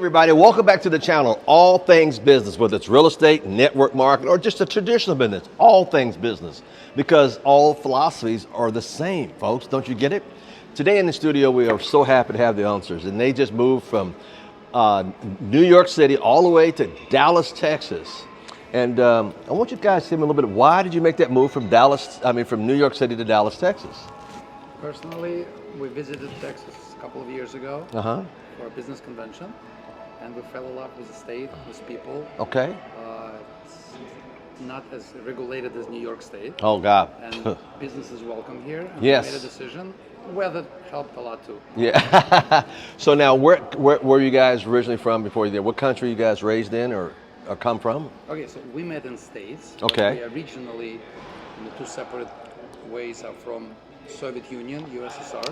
Everybody, welcome back to the channel. All things business, whether it's real estate, network marketing, or just a traditional business. All things business, because all philosophies are the same, folks. Don't you get it? Today in the studio, we are so happy to have the Ungers, and they just moved from New York City all the way to Dallas, Texas. And I want you guys to tell me a little bit. Why did you make that move from from New York City to Dallas, Texas? Personally, we visited Texas a couple of years ago for a business convention. And we fell in love with the state, with people. Okay. It's not as regulated as New York State. Oh, God. And business is welcome here. And yes. We made a decision. Weather helped a lot too. Yeah. So now, where were you guys originally from before you did? What country you guys raised in or come from? Okay, so we met in States. Okay. We originally, in the two separate ways, are from Soviet Union, USSR.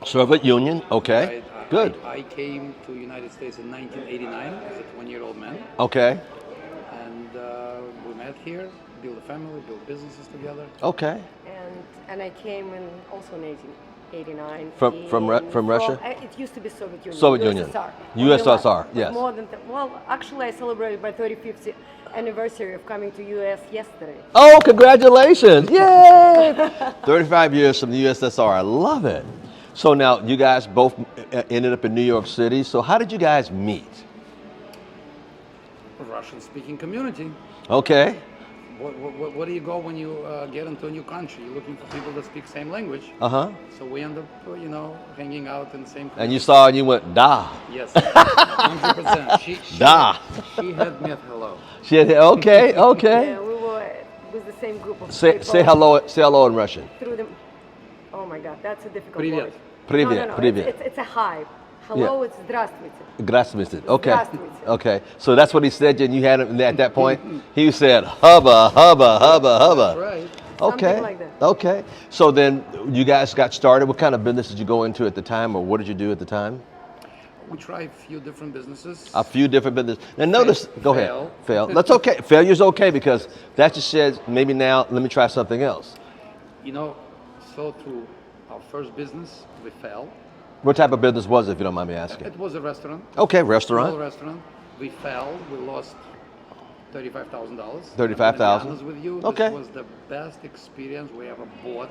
Soviet Union, okay. Good. I came to the United States in 1989 as a 20-year-old man. Okay. And we met here, built a family, built businesses together. Okay. And I came in also in 1889. From Russia? It used to be Soviet Union. Soviet Union. USSR, yes. More than actually I celebrated my 35th anniversary of coming to US yesterday. Oh, congratulations. Yay! 35 years from the USSR. I love it. So now you guys both ended up in New York City. So how did you guys meet? A Russian-speaking community. Okay. Where do you go when you get into a new country? You're looking for people that speak same language. So we end up, hanging out in the same. And you saw and you went, da. Yes, 100%. She had met hello. She had okay. Yeah, we were with the same group of people. Say hello in Russian. Through the. Oh my God, that's a difficult Привет. word. Привет. No. Привет. It's a hi. Hello, it's здравствуйте. Здравствуйте. Okay. Здравствуйте. Okay. So that's what he said, and you had him at that point. He said, hubba. That's right. Okay. Something like that. Okay. So then you guys got started. What kind of business did you go into at the time, or what did you do at the time? We tried a few different businesses. A few different businesses. Now notice, go Fail. ahead. Fail. That's okay. Failure's okay because that just says maybe now let me try something else. So through our first business, we fell. What type of business was it, if you don't mind me asking? It was a restaurant. Okay, restaurant. Small restaurant. We fell. We lost $35,000. $35,000. To be honest with you, okay. This was the best experience we ever bought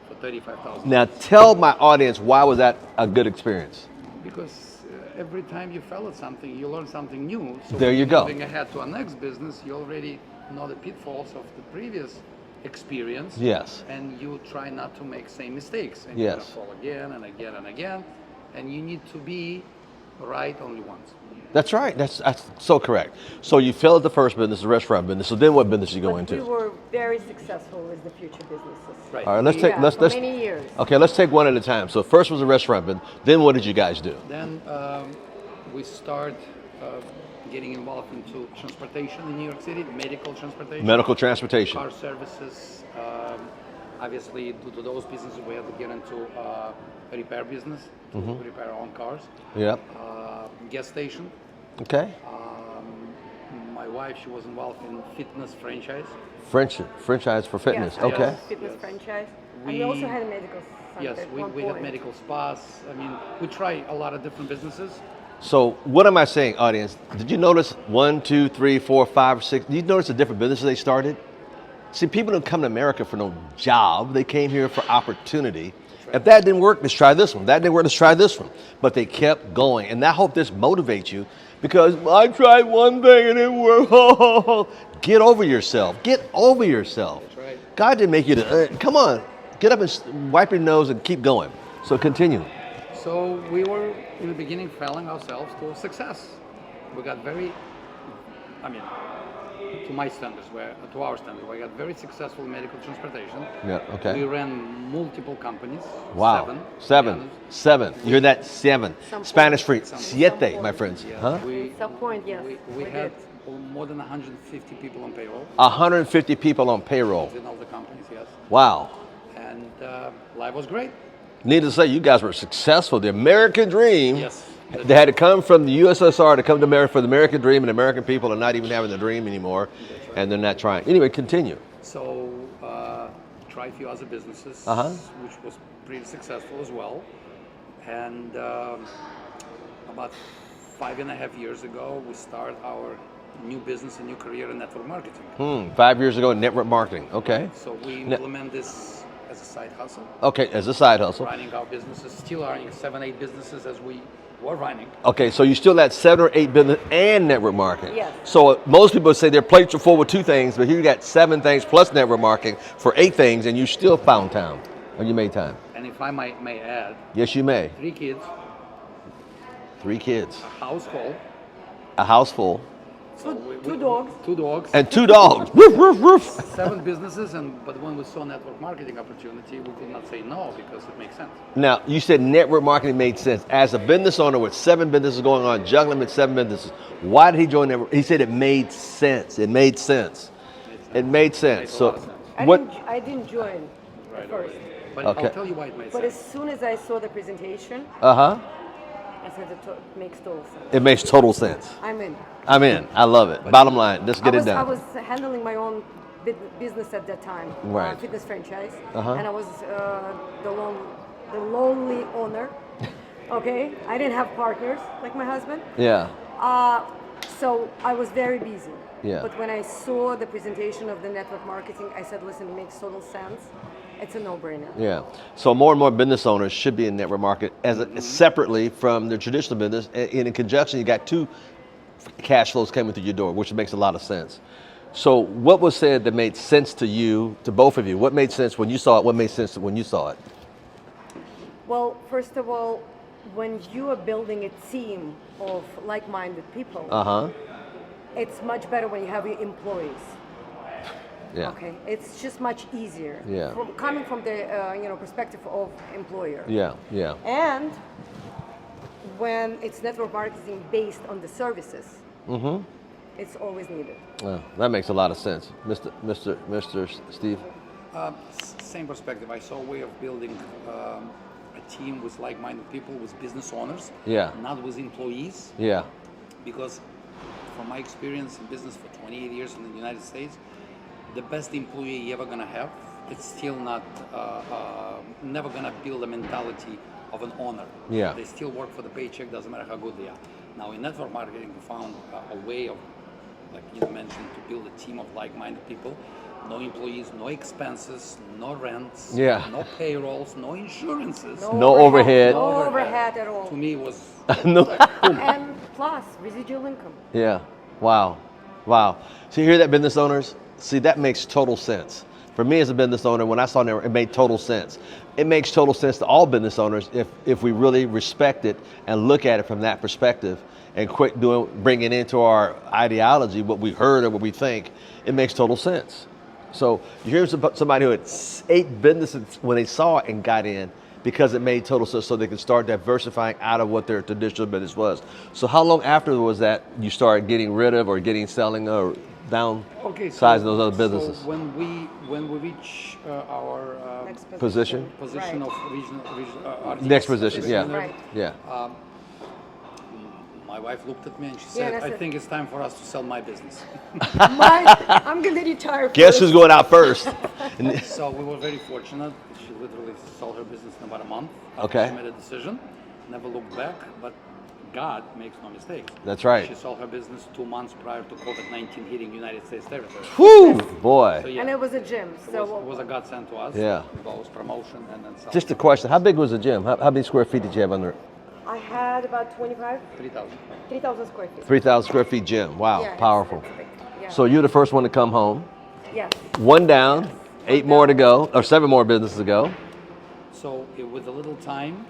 for $35,000. Now tell my audience, why was that a good experience? Because every time you fell at something, you learn something new. So there you go. Moving ahead to our next business, you already know the pitfalls of the previous experience. Yes. And you try not to make same mistakes. And yes. you're gonna fall again and again and again. And you need to be right only once. That's right. That's so correct. So you failed at the first business, the restaurant business. So then what business did you go into? We were very successful with the future businesses. Right. All right, let's for many years. Okay, let's take one at a time. So first was a restaurant business. Then what did you guys do? Then we start getting involved into transportation in New York City, medical transportation. Medical transportation. Car services. Obviously, due to those businesses, we had to get into a repair business to repair our own cars. Yep. Gas station. Okay. My wife, she was involved in fitness franchise. Franchise for fitness. Yes, okay. Fitness franchise. And we also had a medical center. Yes, we had medical spas. I mean, we try a lot of different businesses. So what am I saying, audience? Did you notice 1, 2, 3, 4, 5, 6? Did you notice the different businesses they started? See, people don't come to America for no job. They came here for opportunity. Right. If that didn't work, let's try this one. That didn't work, let's try this one. But they kept going. And I hope this motivates you because I tried one thing and it worked. Get over yourself. Get over yourself. That's right. God didn't make you to, come on, get up and wipe your nose and keep going. So continue. So we were, in the beginning, failing ourselves to success. We got very, to my standards, to our standards, we got very successful in medical transportation. Yeah, okay. We ran multiple companies. Wow. Seven. You hear that? 7. Spanish free. Siete, my friends. Yes. Huh? Some point, yes. We had more than 150 people on payroll. 150 people on payroll. In all the companies, yes. Wow. And life was great. Needless to say, you guys were successful. The American dream. Yes. They had to come from the USSR to come to America for the American dream, and American people are not even having the dream anymore, right. And they're not trying. Anyway, continue. So, try a few other businesses, which was pretty successful as well. And about 5.5 years ago, we started our new business, a new career in network marketing. 5 years ago in network marketing. Okay. So we implement this as a side hustle. Okay, as a side hustle. Running our businesses, still running 7-8 businesses as we were running. Okay, so you still at 7 or 8 business and network marketing. Yes. So most people say their plates are full with 2 things, but here you got 7 things plus network marketing for 8 things, and you still found time, or you made time. And if I may add, Yes, you may. 3 kids, 3 kids, a household, a house full, Two dogs. 2 dogs, and 2 dogs. Woof, woof, woof. 7 businesses, but when we saw network marketing opportunity, we could not say no because it makes sense. Now, you said network marketing made sense. As a business owner with 7 businesses going on, juggling with 7 businesses, why did he join network? He said it made sense. It made sense. It made sense. Makes a lot of sense. I didn't join at first. But Okay. I'll tell you why it made But sense. as soon as I saw the presentation, Uh-huh. I said it makes total sense. It makes total sense. I'm in. I'm in. I love it. Bottom line, let's get it I done. was handling my own business at that time, Right. fitness franchise, Uh-huh. and I was the lonely owner. Okay, I didn't have partners like my husband, Yeah. so I was very busy. Yeah. But when I saw the presentation of the network marketing, I said, "Listen, it makes total sense. It's a no-brainer." Yeah. So more and more business owners should be in network market as separately from their traditional business. And in conjunction, you got 2 cash flows coming through your door, which makes a lot of sense. So what was said that made sense to you, to both of you? What made sense when you saw it? What made sense when you saw it? Well, first of all, when you are building a team of like-minded people, Uh-huh. it's much better when you have your employees. Yeah. Okay, it's just much easier. Yeah. Coming from the perspective of employer. Yeah. Yeah. And when it's network marketing based on the services, it's always needed. That makes a lot of sense. Mr. Steve? Same perspective. I saw a way of building a team with like-minded people, with business owners, Yeah. not with employees. Yeah. Because from my experience in business for 28 years in the United States, the best employee you're ever gonna have, it's still not, never gonna build a mentality of an owner. Yeah. They still work for the paycheck, doesn't matter how good they are. Now in network marketing, we found a way of, like you mentioned, to build a team of like-minded people. No employees, no expenses, no rents, Yeah. no payrolls, no insurances. No overhead. No overhead at all. To me was No. And plus residual income. Yeah. Wow. Wow. So you hear that, business owners? See, that makes total sense. For me as a business owner, when I saw it made total sense. It makes total sense to all business owners if we really respect it and look at it from that perspective and quit bringing into our ideology what we heard or what we think. It makes total sense. So you hear somebody who had 8 businesses when they saw it and got in because it made total sense, so they could start diversifying out of what their traditional business was. So how long after was that you started getting rid of or selling or downsizing those other businesses? So when we reach our Next Position? position Right. of regional Next position, yeah. Right. Yeah. my wife looked at me and she Yeah, said, and I "I said- think it's time for us to sell my business." I'm gonna retire. Guess first. who's going out first? So we were very fortunate. She literally sold her business in about a month. Okay. She made a decision, never looked back, but God makes no mistakes. That's right. She sold her business 2 months prior to COVID-19 hitting United States territory. Whew, So boy. yeah, And it was a gym, it so was a godsend to us. Yeah. Both promotion and then selling. Just a question. How big was the gym? How many square feet did you have under it? I had about 25, 3,000. 3,000 square feet. 3,000 square feet gym. Wow, Yeah, it's- powerful. it's big. Yeah. So you're the first one to come home. Yes. 1 down, 8 more to go, or 7 more businesses to go. So with a little time,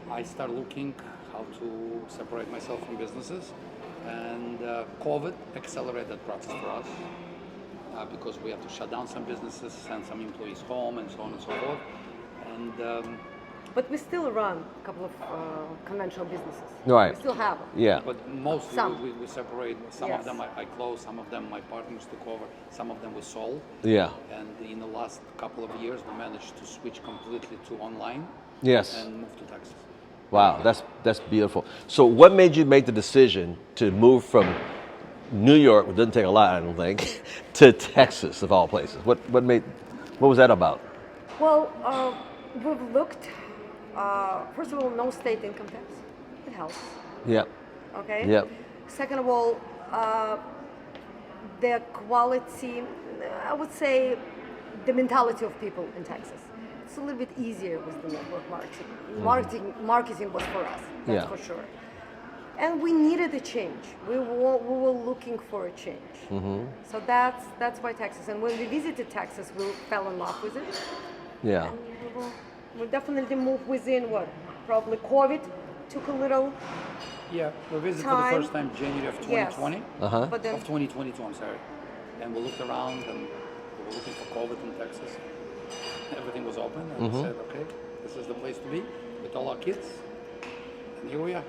I started looking how to separate myself from businesses, and COVID accelerated that process for us because we have to shut down some businesses, send some employees home, and so on and so forth. And But we still run a couple of conventional businesses. Right. We still have them. Yeah. but mostly Some. we separate. Some Yes. of them I closed, some of them my partners took over, some of them we sold. Yeah. And in the last couple of years, we managed to switch completely to online Yes. and move to Texas. Wow, that's beautiful. So what made you make the decision to move from New York, it doesn't take a lot, I don't think, to Texas of all places? What was that about? Well, we've looked, first of all, no state income tax. It helps. Yeah. Okay. Yep. Second of all, the quality, I would say, the mentality of people in Texas. It's a little bit easier with the network marketing. Marketing was for us, that's Yeah. for sure. And we needed a change. We were looking for a change. So that's why Texas. And when we visited Texas, we fell in love with it. Yeah. And we definitely moved within what? Probably COVID took a little Yeah, we visited for time. the first time January of 2020. Uh-huh. But then Of 2022, I'm sorry. And we looked around and we were looking for COVID in Texas. Everything was open and we said, okay, this is the place to be with all our kids. And here we are.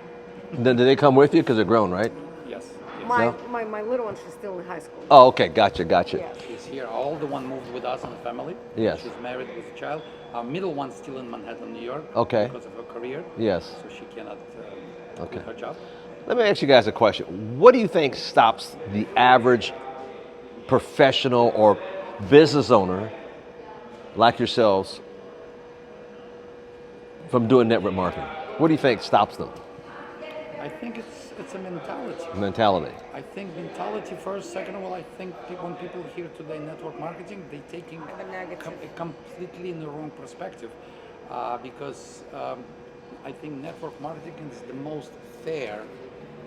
Did they come with you because they're grown, right? Yes, yes. my little one, she's still in high school. Oh, okay. Gotcha. Yes. She's here. Our older one moved with us and the family. Yes. She's married with a child. Our middle one's still in Manhattan, New York. Okay. Because of her career. Yes. So she cannot Okay. quit her job. Let me ask you guys a question. What do you think stops the average professional or business owner like yourselves from doing network marketing? What do you think stops them? I think it's a mentality. Mentality. I think mentality first. Second of all, I think when people hear today network marketing, they're taking The negative. completely in the wrong perspective, because I think network marketing is the most fair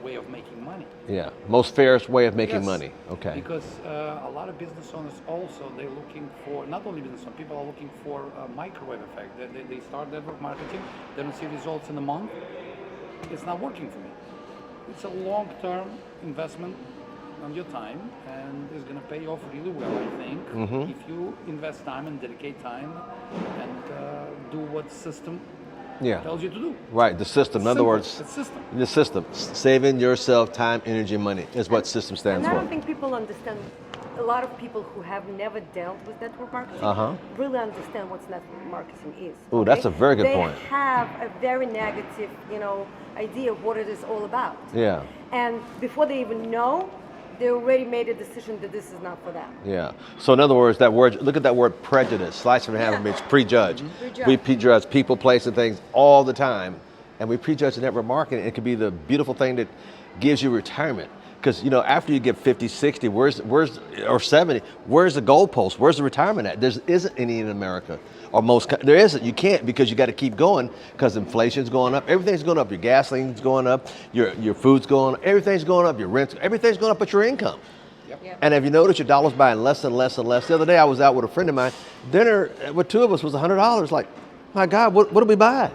way of making money. Yeah. Most fairest way of making Yes, money. Okay. Because a lot of business owners also, they're looking for, not only business owners, people are looking for a microwave effect. They start network marketing, they don't see results in a month. It's not working for me. It's a long-term investment on your time, and it's going to pay off really well, I think, if you invest time and dedicate time and do what system Yeah. tells you to do. Right. The system. In other Simple. words, It's system. the system. Saving yourself time, energy, money is what system stands And I for. don't think people understand. A lot of people who have never dealt with network marketing really understand what network marketing is. Ooh, that's a very good point. They have a very negative, idea of what it is all about. Yeah. And before they even know, they already made a decision that this is not for them. Yeah. So in other words, that word, look at that word prejudice. Slice it in half and means prejudge. Prejudge. We prejudge people, place, and things all the time. And we prejudge the network marketing. It could be the beautiful thing that gives you retirement. Because, after you get 50, 60, or 70, where's the goalpost? Where's the retirement at? There isn't any in America. Or there isn't. You can't, because you got to keep going because inflation's going up. Everything's going up. Your gasoline's going up. Your food's going up. Everything's going up. Your rent, everything's going up but your income. Yep. And have you noticed your dollar's buying less and less and less? The other day I was out with a friend of mine. Dinner with two of us was $100. Like, my God, what do we buy?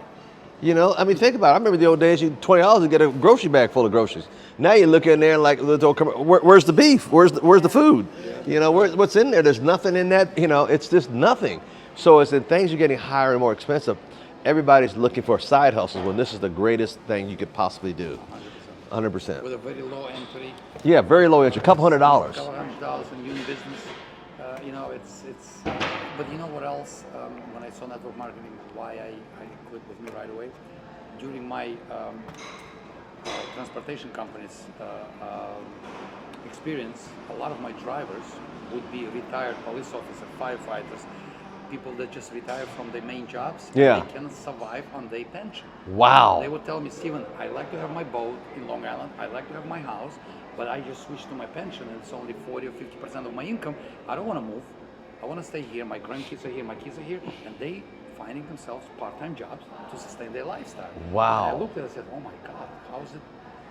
Think about it. I remember the old days, you $20 to get a grocery bag full of groceries. Now you look in there and where's the beef? Where's the food? What's in there? There's nothing in that. It's just nothing. So as the things are getting higher and more expensive, everybody's looking for side hustles when this is the greatest thing you could possibly do. 100%. With a very low entry. Yeah, very low entry, couple $100. Couple $100 in new business. It's. But you know what else? When I saw network marketing, why I quit with me right away. During my transportation companies experience, a lot of my drivers would be retired police officers, firefighters, people that just retire from their main jobs. Yeah. They cannot survive on their pension. Wow. They would tell me, Steven, I like to have my boat in Long Island, I like to have my house, but I just switched to my pension and it's only 40 or 50% of my income. I don't want to move. I want to stay here. My grandkids are here, my kids are here, and they finding themselves part-time jobs to sustain their lifestyle. Wow. And I looked at it and said, oh my God, how is it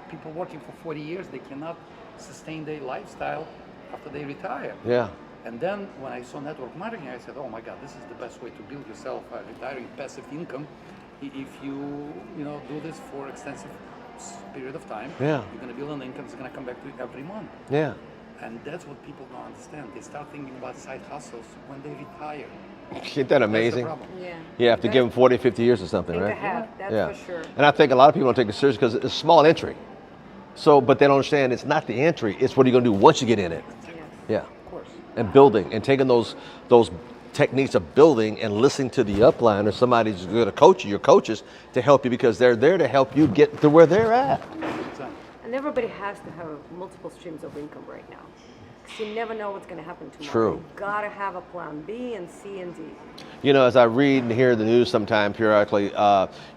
people working for 40 years, they cannot sustain their lifestyle after they retire? Yeah. And then when I saw network marketing, I said, oh my God, this is the best way to build yourself a retiring passive income. If you do this for extensive period of time, Yeah. you're going to build an income that's going to come back to you every month. Yeah. And that's what people don't understand. They start thinking about side hustles when they retire. Isn't that amazing? That's the problem. Yeah. You have to give them 40, 50 years or something, Think right? ahead, that's Yeah. for sure. And I think a lot of people don't take it serious because it's small entry. So, but they don't understand it's not the entry, it's what are you going to do once you get in it. Yes. Yeah. Of course. And building and taking those techniques of building and listening to the upline or somebody who's going to coach you, your coaches, to help you because they're there to help you get to where they're at. Exactly. And everybody has to have multiple streams of income right now. Because you never know what's going to happen tomorrow. True. You gotta have a plan B and C and D. You know, as I read and hear the news sometime periodically,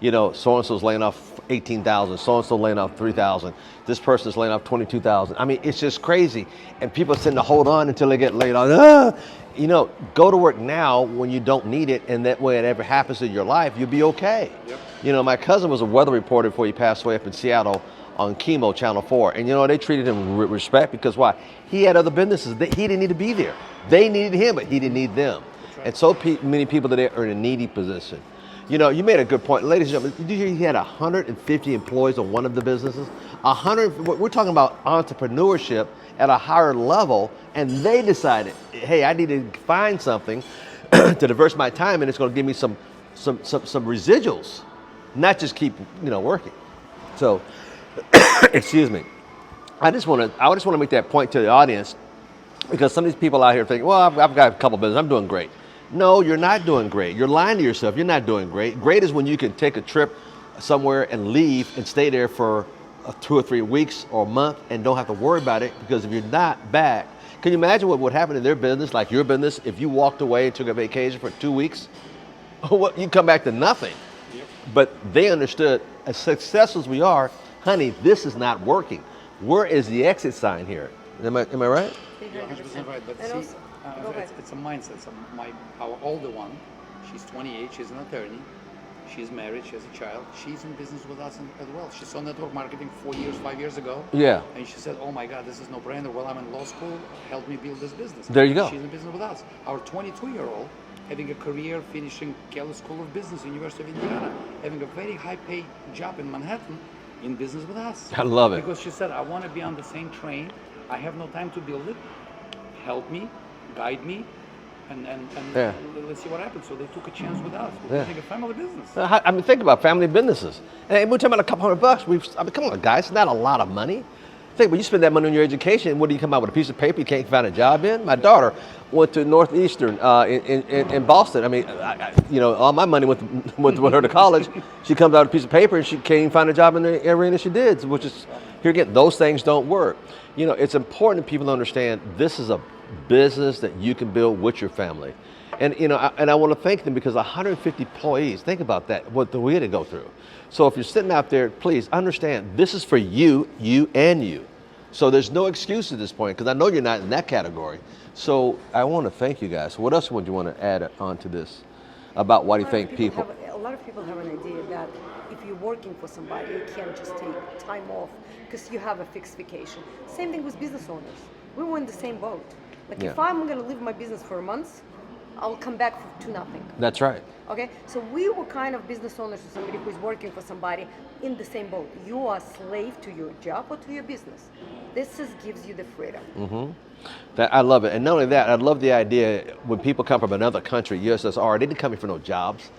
you know, so-and-so's laying off 18,000, so-and-so laying off 3,000, this person's laying off 22,000. I mean, it's just crazy. And people tend to hold on until they get laid off. You know, go to work now when you don't need it, and that way it ever happens in your life, you'll be okay. Yep. You know, my cousin was a weather reporter before he passed away up in Seattle on Chemo Channel 4. And you know, they treated him with respect because why? He had other businesses. He didn't need to be there. They needed him, but he didn't need them. Right. And so many people today are in a needy position. You know, you made a good point. Ladies and gentlemen, did you hear he had 150 employees on one of the businesses? We're talking about entrepreneurship at a higher level, and they decided, hey, I need to find something to diverse my time, and it's going to give me some residuals, not just keep, you know, working. So, excuse me. I just want to make that point to the audience, because some of these people out here think, well, I've got a couple businesses, I'm doing great. No, you're not doing great. You're lying to yourself. You're not doing great. Great is when you can take a trip somewhere and leave and stay there for 2 or 3 weeks or a month and don't have to worry about it, because if you're not back, can you imagine what would happen in their business, like your business, if you walked away and took a vacation for 2 weeks? Well, you come back to nothing. Yep. But they understood, as successful as we are, honey, this is not working. Where is the exit sign here? Am I right? You're 100% right. But see, it's a mindset. So our older one, she's 28, she's an attorney. She's married, she has a child. She's in business with us as well. She saw network marketing 5 years ago. Yeah. And she said, oh my God, this is no brainer. Well, I'm in law school, help me build this business. There you go. She's in business with us. Our 22-year-old, having a career, finishing Kelley School of Business, University of Indiana, having a very high paid job in Manhattan, in business with us. I love it. Because she said, I want to be on the same train. I have no time to build it. Help me, guide me, and yeah. Let's see what happens. So they took a chance with us. We're building a family business. I mean, think about family businesses. And we're talking about a couple $100. I mean, come on, guys, it's not a lot of money. Think, when you spend that money on your education, what do you come out with, a piece of paper you can't find a job in? My daughter went to Northeastern in Boston. I mean, you know, all my money went with her to college. She comes out with a piece of paper and she can't even find a job in the arena she did, which is, here again, those things don't work. You know, it's important that people understand this is a business that you can build with your family. And you know, I want to thank them, because 150 employees, think about that, what we had to go through. So if you're sitting out there, please understand, this is for you, and you. So there's no excuse at this point, because I know you're not in that category. So I want to thank you guys. What else would you want to add on to this about why do you think people? A lot of people have an idea that if you're working for somebody, you can't just take time off because you have a fixed vacation. Same thing with business owners. We were in the same boat. Like, if I'm going to leave my business for a month, I'll come back to nothing. That's right. Okay, so we were kind of business owners to somebody who is working for somebody in the same boat. You are a slave to your job or to your business. This gives you the freedom. Mm-hmm. I love it. And not only that, I love the idea when people come from another country, USSR, they didn't come here for no jobs.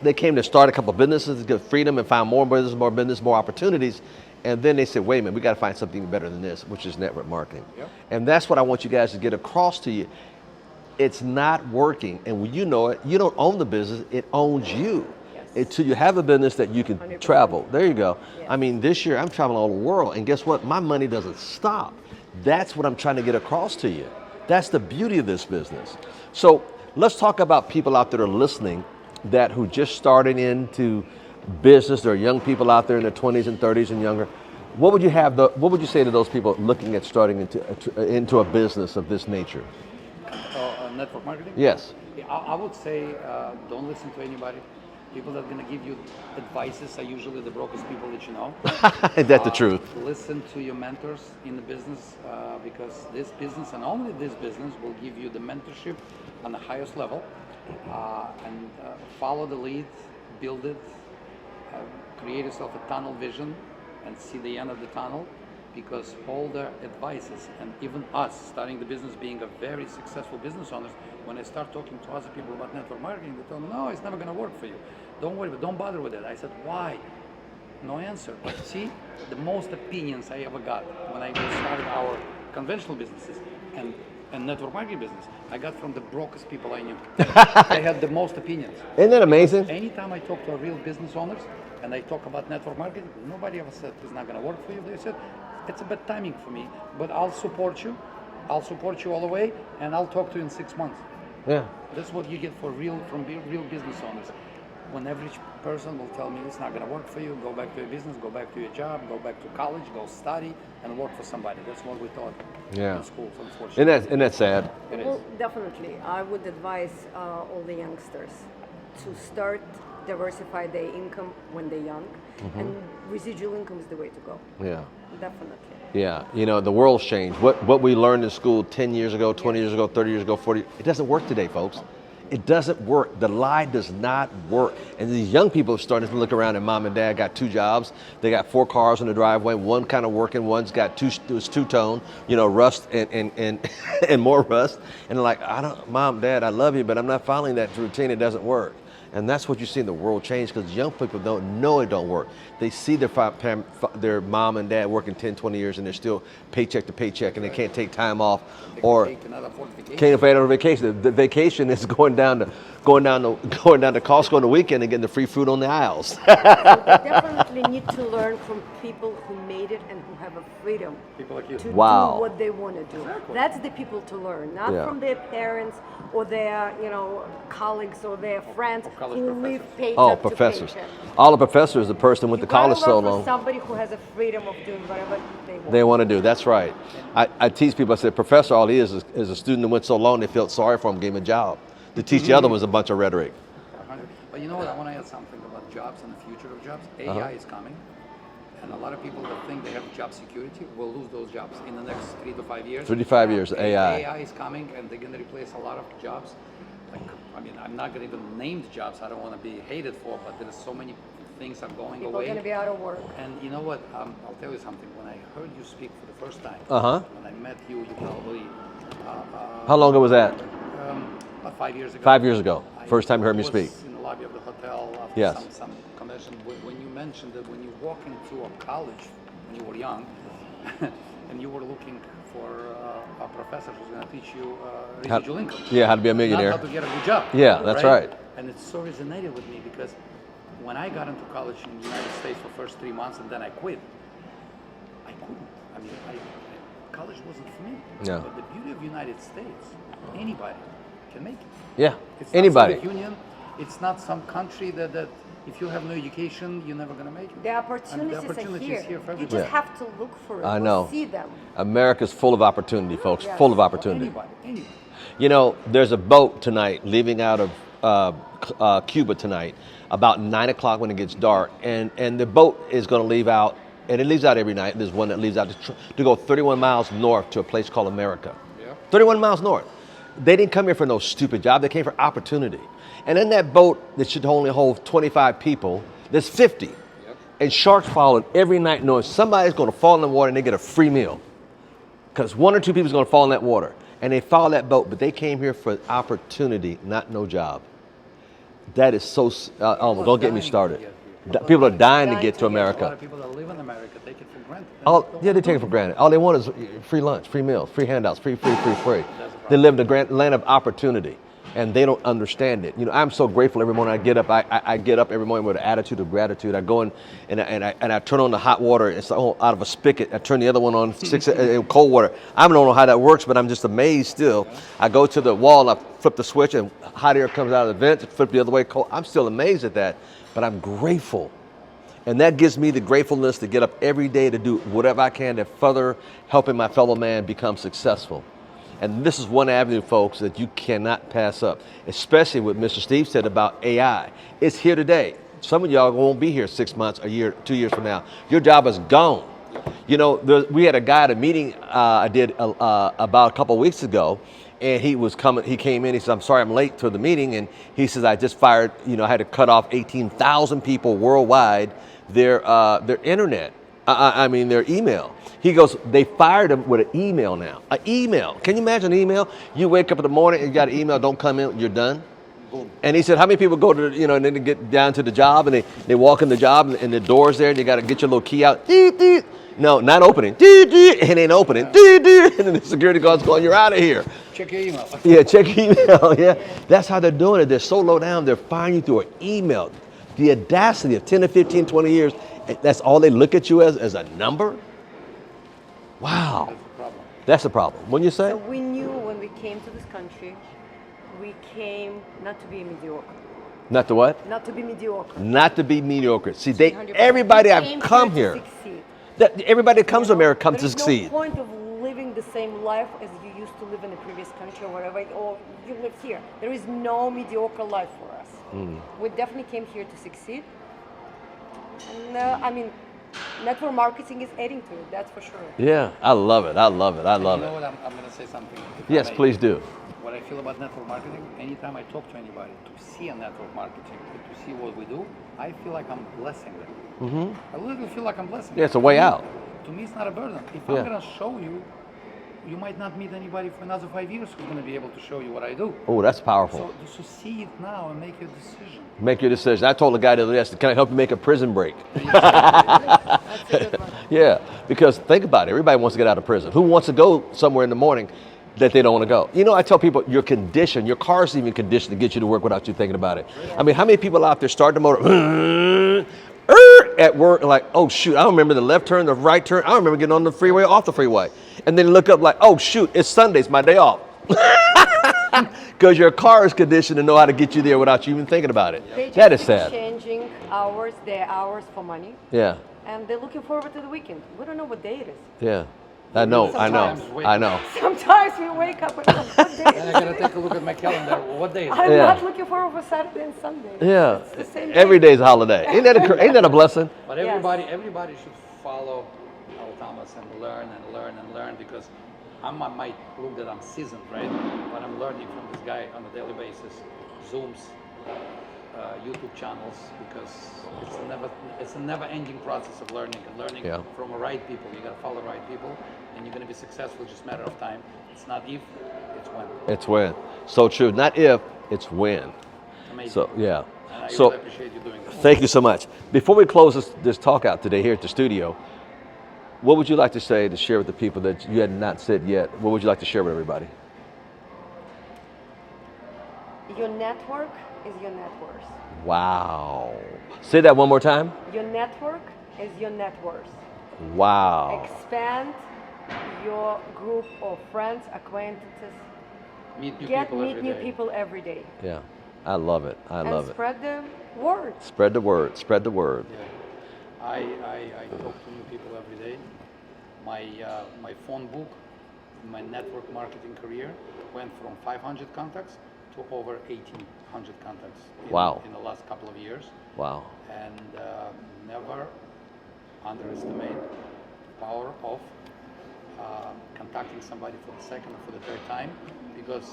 They came to start a couple of businesses, to get freedom and find more business, more opportunities. And then they said, wait a minute, we got to find something even better than this, which is network marketing. Yep. And that's what I want you guys to get across to you. It's not working. And when you know it, you don't own the business, it owns you. Yes. Until you have a business that you can 100%. Travel. There you go. Yes. I mean, this year I'm traveling all over the world, and guess what? My money doesn't stop. That's what I'm trying to get across to you. That's the beauty of this business. So let's talk about people out there that are listening who just started into business. There are young people out there in their 20s and 30s and younger. What would you say to those people looking at starting into a business of this nature? Network marketing? Yes. I would say don't listen to anybody. People that are going to give you advices are usually the brokest people that you know. That's the truth. Listen to your mentors in the business, because this business and only this business will give you the mentorship on the highest level. And follow the lead, build it, create yourself a tunnel vision and see the end of the tunnel, because all the advices, and even us starting the business, being a very successful business owners, when I start talking to other people about network marketing, they tell me, no, it's never going to work for you. Don't worry, but don't bother with it. I said, why? No answer. But see, the most opinions I ever got when I started our conventional businesses and network marketing business, I got from the brokest people I knew. They had the most opinions. Isn't that amazing? Because anytime I talk to a real business owners and I talk about network marketing, nobody ever said it's not going to work for you. They said, it's a bad timing for me, but I'll support you. I'll support you all the way, and I'll talk to you in 6 months. Yeah. That's what you get from real business owners. When average person will tell me it's not going to work for you, go back to your business, go back to your job, go back to college, go study, and work for somebody. That's what we taught Yeah. in schools, unfortunately. Isn't that sad? It is. Well, definitely. I would advise all the youngsters to start diversify their income when they're young, and residual income is the way to go. Yeah. Definitely. Yeah, you know, the world's changed. What we learned in school 10 years ago, 20 years ago, 30 years ago, 40, it doesn't work today, folks. It doesn't work. The lie does not work. And these young people are starting to look around and mom and dad got 2 jobs. They got 4 cars in the driveway, one kind of working, one's got two-tone, you know, rust and and more rust. And they're like, Mom, Dad, I love you, but I'm not following that routine. It doesn't work. And that's what you see in the world change, because young people don't know it don't work. They see their mom and dad working 10, 20 years and they're still paycheck to paycheck, and they can't take time off or can't afford a vacation. The vacation is going down to Costco on the weekend and getting the free food on the aisles. So we definitely need to learn from people who made it and who have a freedom People like you. to Wow. do what they want to do. Exactly. That's the people to learn, not Yeah. from their parents or their, colleagues or their friends college who live professors. paycheck Oh, to professors. paycheck. All the professors, the person went to You gotta college so learn from long. somebody who has a freedom of doing whatever they want. They want to do. That's right. I teach people. I said, professor, all he is a student that went so long they felt sorry for him, gave him a job. To teach the other was a bunch of rhetoric. 100. But you know what? I want to add something about jobs and the future of jobs. AI is coming, and a lot of people that think they have job security will lose those jobs in the next 3 to 5 years. 3 to 5 years, AI. AI is coming, and they're going to replace a lot of jobs. I'm not going to even name the jobs. I don't want to be hated for, but there's so many things are going People are away. going to be out of work. And you know what? I'll tell you something. When I heard you speak for the first time, when I met you, you probably How long ago was that? about 5 years ago. 5 years ago. First time you heard me was speak. in the lobby of the hotel after Yes. some convention. When you mentioned that when you walk into a college when you were young, and you were looking for a professor who's going to teach you residual income. Yeah, how to be a millionaire. Not how to get a good job. Yeah, that's right. And it so resonated with me because when I got into college in the United States for the first 3 months and then I quit, I couldn't. College wasn't for me. No. But the beauty of the United States, anybody can make it. Yeah, It's not anybody. Soviet Union. It's not some country that if you have no education, you're never going to make it. The And opportunities, the opportunity are is here for You everybody. just have to look for it. I or know. see them. America's full of opportunity, folks. Yes. Full of For opportunity. anybody. You know, there's a boat tonight leaving out of Cuba tonight about 9 o'clock when it gets dark, and the boat is going to leave out, and it leaves out every night. There's one that leaves out to go 31 miles north to a place called America. Yeah. 31 miles north. They didn't come here for no stupid job. They came for opportunity. And in that boat that should only hold 25 people, there's 50. Yep. And sharks follow it every night knowing somebody's going to fall in the water and they get a free meal. Because 1 or 2 people is going to fall in that water. And they follow that boat, but they came here for opportunity, not no job. That is so, don't get me started. People are dying to get to A lot America. of people that live in America take it for granted. Yeah, they take it for granted. All they want is free lunch, free meals, free handouts, free. They live in the land of opportunity, and they don't understand it. You know, I'm so grateful every morning I get up. I get up every morning with an attitude of gratitude. I go in and I turn on the hot water. It's out of a spigot. I turn the other one on cold water. I don't know how that works, but I'm just amazed still. I go to the wall and I flip the switch, and hot air comes out of the vent. Flip the other way, cold. I'm still amazed at that, but I'm grateful. And that gives me the gratefulness to get up every day to do whatever I can to further helping my fellow man become successful. And this is one avenue, folks, that you cannot pass up, especially what Mr. Steve said about AI. It's here today. Some of y'all won't be here 6 months, a year, 2 years from now. Your job is gone. You know, we had a guy at a meeting I did about a couple of weeks ago, and he came in, he said, I'm sorry I'm late to the meeting, and he says, I just fired, I had to cut off 18,000 people worldwide their internet, their email. He goes, they fired him with an email now. An email. Can you imagine an email? You wake up in the morning and you got an email, don't come in, you're done. Boom. And he said, how many people go to, and then they get down to the job and they walk in the job and the door's there and you got to get your little key out. No, not opening. It ain't opening. And then the security guard's going, you're out of here. Check your email. Yeah, check your email. Yeah, that's how they're doing it. They're so low down. They're firing you through an email. The audacity of 10 to 15, 20 years, that's all they look at you as a number? Wow. That's the problem. That's the problem. Wouldn't you say? So we knew when we came to this country we came not to be mediocre. Not the what? Not to be mediocre. Not to be mediocre. See, 100%. everybody We I've came come to here, succeed. everybody that comes to America comes to There's succeed. no point of living the same life as you used to live in a previous country or whatever, or you live here. There is no mediocre life for us. We definitely came here to succeed. And I mean, network marketing is adding to it, that's for sure. Yeah, I love it. I love it. I love You know it. what? I'm going to say something. If I Yes, may. please do. What I feel about network marketing, anytime I talk to anybody to see a network marketing, to see what we do, I feel like I'm blessing them. I literally feel like I'm blessing them. Yeah, it's a way out. To me, it's not a burden. If Yeah. I'm going to show you, you might not meet anybody for another 5 years who's going to be able to show you what I do. Oh, that's powerful. So see it now and make your decision. Make your decision. I told the guy the other day, I said, can I help you make a prison break? That's a good one. Yeah, because think about it. Everybody wants to get out of prison. Who wants to go somewhere in the morning that they don't want to go? You know, I tell people, you're conditioned. Your car's even conditioned to get you to work without you thinking about it. I mean, how many people out there start the motor at work like, oh shoot, I don't remember the left turn, the right turn. I don't remember getting on the freeway or off the freeway. And then look up like, oh shoot, it's Sunday, it's my day off. Because your car is conditioned to know how to get you there without you even thinking about it. They just That is keep sad. changing hours, their hours for money, Yeah, and they're looking forward to the weekend. We don't know what day it is. yeah. I know. Sometimes I know. Sometimes we wake up and what day And is I got to it? take a look at my calendar. What day is it? I'm Yeah. not looking forward for Saturday and Sunday. Yeah, It's the same every day. day's a holiday. Ain't that a blessing? But Yes. everybody should follow Al Thomas and learn because I might look that I'm seasoned, right? But I'm learning from this guy on a daily basis. Zooms, YouTube channels, because it's a never-ending process of learning Yeah. from the right people. You got to follow the right people, and you're going to be successful. Just a matter of time. It's not if, it's when. It's when. So true. Not if, it's when. Amazing. So yeah. And I So really appreciate you doing this. thank you so much. Before we close this talk out today here at the studio, what would you like to say to share with the people that you had not said yet? What would you like to share with everybody? Your network is your net worth. Wow. Say that one more time. Your network is your net worth. Wow. Expand your group of friends, acquaintances. Meet new Get people meet every new day. people every day. Yeah. I love it. I And love it. spread the word. Spread the word. Spread the word. Yeah. I talk to new people every day. My phone book, my network marketing career went from 500 contacts to over 1,800 contacts Wow. in the last couple of years. Wow. And never underestimate the power of contacting somebody for the second or for the third time, because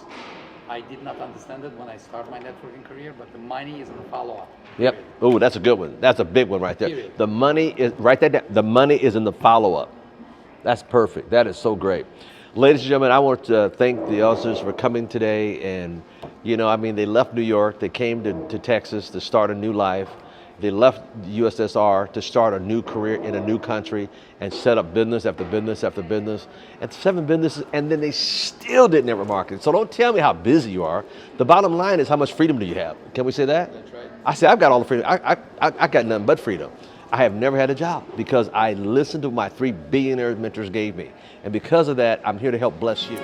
I did not understand it when I started my networking career, but the money is in the follow-up. Yep. period. Oh, that's a good one. That's a big one right there. Period. The money is, write that down. The money is in the follow-up. That's perfect. That is so great. Ladies and gentlemen, I want to thank the officers for coming today. And, you know, I mean, they left New York. They came to Texas to start a new life. They left the USSR to start a new career in a new country and set up business after business after business, and 7 businesses, and then they still did network marketing. So don't tell me how busy you are. The bottom line is, how much freedom do you have? Can we say that? That's right. I say, I've got all the freedom. I got nothing but freedom. I have never had a job because I listened to what my 3 billionaire mentors gave me. And because of that, I'm here to help bless you.